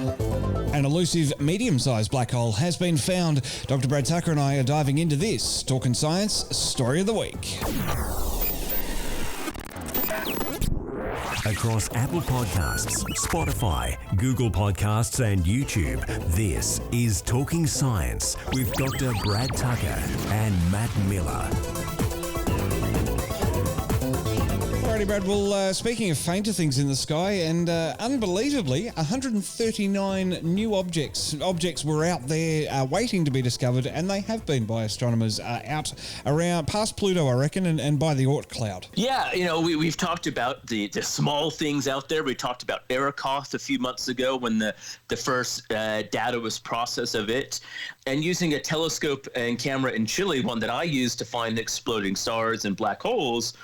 An elusive medium-sized black hole has been found. Dr. Brad Tucker and I are diving into this, Talking Science Story of the Week. Across Apple Podcasts, Spotify, Google Podcasts and YouTube, this is Talking Science with Dr. Brad Tucker and Matt Miller. Alrighty, Brad. Well, speaking of fainter things in the sky, and unbelievably, 139 new objects were out there waiting to be discovered, and they have been by astronomers out around past Pluto, I reckon, and by the Oort cloud. Yeah, we've talked about the small things out there. We talked about Arakoth a few months ago when the first data was processed of it. And using a telescope and camera in Chile, one that I use to find exploding stars and black holes,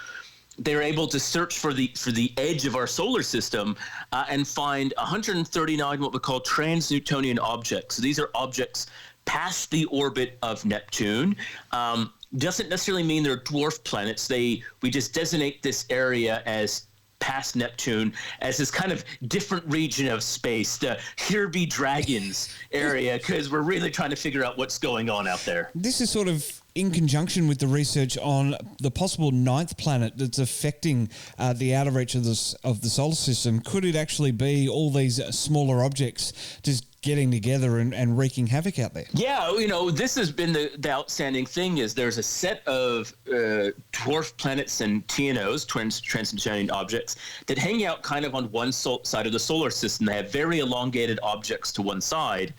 they're able to search for the edge of our solar system and find 139 what we call trans-Newtonian objects. So these are objects past the orbit of Neptune. Doesn't necessarily mean they're dwarf planets. We just designate this area as past Neptune as this kind of different region of space, the Here Be Dragons area, because we're really trying to figure out what's going on out there. This is sort of in conjunction with the research on the possible ninth planet that's affecting the outer reach of the solar system. Could it actually be all these smaller objects just getting together and wreaking havoc out there? Yeah, this has been the outstanding thing is there's a set of dwarf planets and TNOs, trans-Newtonian objects, that hang out kind of on one side of the solar system. They have very elongated objects to one side.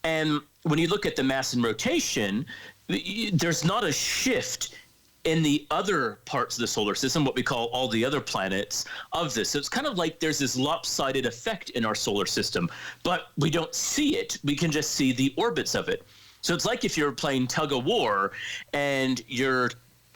And when you look at the mass and rotation, there's not a shift in the other parts of the solar system, what we call all the other planets of this. So it's kind of like there's this lopsided effect in our solar system, but we don't see it. We can just see the orbits of it. So it's like if you're playing tug of war and you're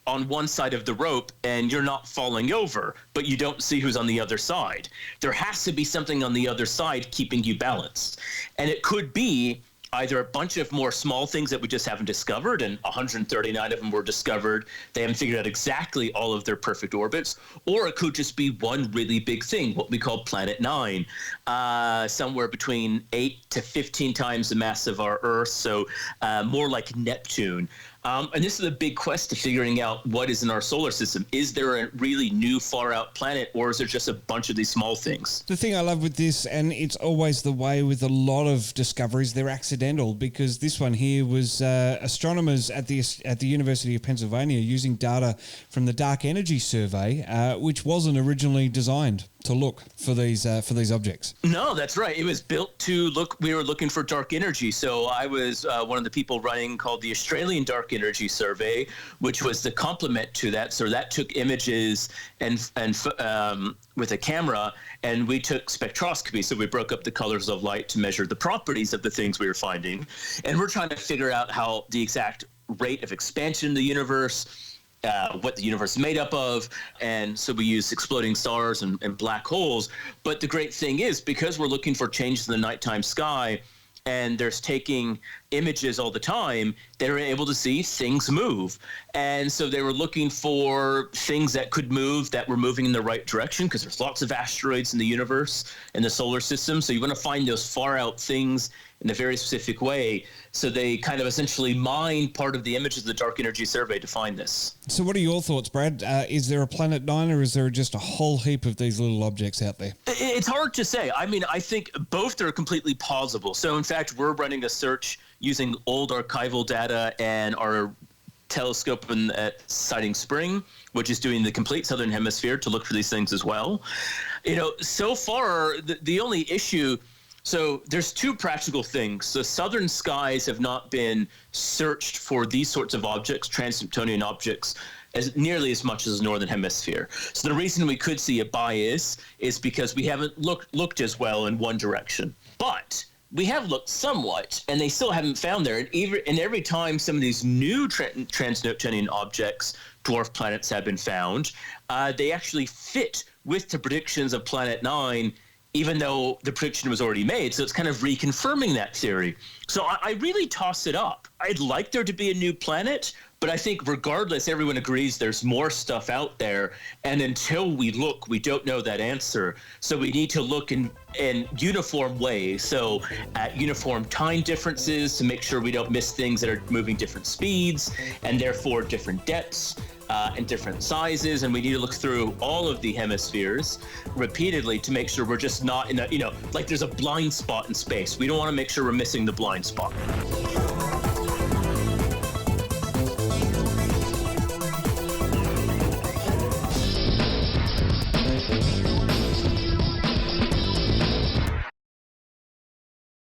on one side of the rope and you're not falling over, but you don't see who's on the other side. There has to be something on the other side keeping you balanced. And it could be either a bunch of more small things that we just haven't discovered, and 139 of them were discovered. They haven't figured out exactly all of their perfect orbits, or it could just be one really big thing, what we call Planet 9, somewhere between 8 to 15 times the mass of our Earth, so more like Neptune. And this is a big quest to figuring out what is in our solar system. Is there a really new far-out planet, or is there just a bunch of these small things? The thing I love with this, and it's always the way with a lot of discoveries, they're accidental, because this one here was astronomers at the University of Pennsylvania using data from the Dark Energy Survey, which wasn't originally designed to look for these objects. No, that's right. It was built to look. We were looking for dark energy. So I was one of the people running called the Australian Dark Energy Survey, which was the complement to that. So that took images and with a camera, and we took spectroscopy. So we broke up the colors of light to measure the properties of the things we were finding, and we're trying to figure out how the exact rate of expansion in the universe, what the universe is made up of, and so we use exploding stars and black holes. But the great thing is, because we're looking for changes in the nighttime sky, and there's taking images all the time, they were able to see things move. And so they were looking for things that could move, that were moving in the right direction, because there's lots of asteroids in the universe, in the solar system. So you want to find those far out things in a very specific way. So they kind of essentially mined part of the images of the Dark Energy Survey to find this. So what are your thoughts, Brad? Is there a Planet 9, or is there just a whole heap of these little objects out there? It's hard to say. I mean, I think both are completely plausible. So in fact, we're running a search using old archival data and our telescope at Siding Spring, which is doing the complete southern hemisphere to look for these things as well. So far, the only issue, so there's two practical things. The southern skies have not been searched for these sorts of objects, trans-Newtonian objects, as nearly as much as the northern hemisphere. So the reason we could see a bias is because we haven't looked as well in one direction. But we have looked somewhat, and they still haven't found there. And every time some of these new trans-Newtonian objects, dwarf planets, have been found, they actually fit with the predictions of Planet 9, even though the prediction was already made. So it's kind of reconfirming that theory. So I really toss it up. I'd like there to be a new planet, But I think regardless, everyone agrees there's more stuff out there. And until we look, we don't know that answer. So we need to look in uniform ways. So at uniform time differences to make sure we don't miss things that are moving different speeds and therefore different depths. And different sizes, and we need to look through all of the hemispheres repeatedly to make sure we're just not in a, like there's a blind spot in space. We don't want to make sure we're missing the blind spot.